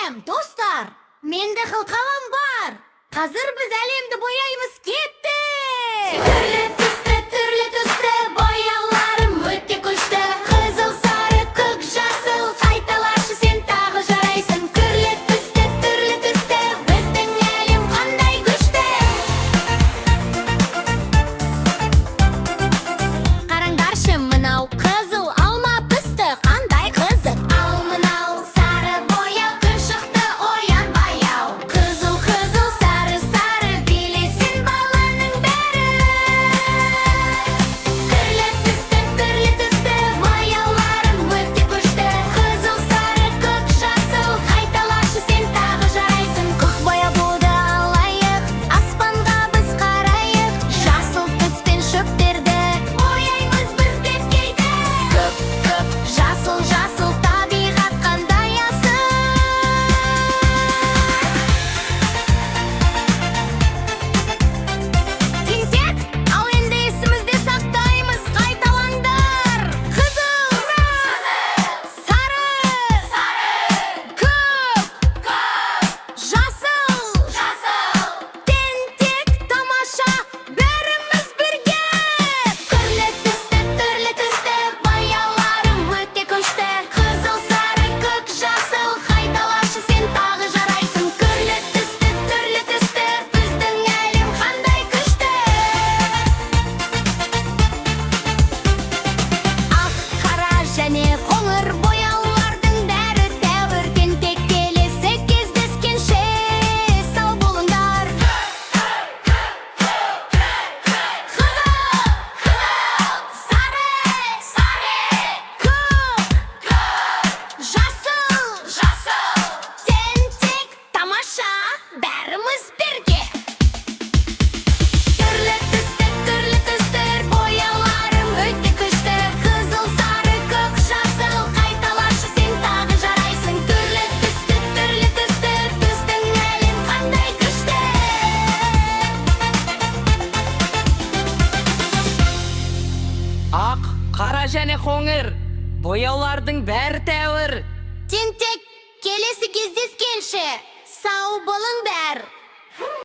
Сәлем, достар! Менде қылқалам бар. Қазір біз әлемді бояймыз, кетті! Түрлі түсті бояуларым өте күшті. Қызыл, сары, көк, жасыл, қайталашы сен тағы жарайсың. Түрлі түсті, біздің әлем қандай күшті. Қараңдаршы, мынау қызыл алма пісті, қандай қызық. Ал мынау сары бояу, күн шықты, оянбай ау. Қызыл, сары, билесін баланың бәрі. Түрлі түсті бояуларым өте күшті. Қызыл, сары, көк, жасыл, қайталашы сен тағы жарайсың. Көк бояуды алайық, аспанға біз қарайық. Жасыл түспен шөптерді бояймыз біз беткейді. Көк, жасыл, табиғат қандай асыл. Тентек, ал енді есімізде сақтаймыз, қайталаңдар. Қызыл, сары, көк, жасыл. Тентек, тамаша, бәріміз бірге. Түрлі түсті бояуларым өте күшті. Қызыл, сары, көк, жасыл, қайталашы сен тағы жарайсың. Түрлі түсті, біздің әлем қандай күшті. Ақ, қара және қоңыр бояулардың бәрі тәуір. Тентек келесі кездескенше сау болыңдар. Сары, көк, жасыл. Тентек, тамаша, бәріміз бірге. Түрлі түсті бояуларым өте күшті. Қызыл, сары, көк, жасыл, қайталашы сен тағы жарайсың. Түрлі түсті, біздің әлем қандай күшті. Ақ, қара және қоңыр бояулардың бәрі тәуір. Тентек, келесі кездескенше сау болыңдар.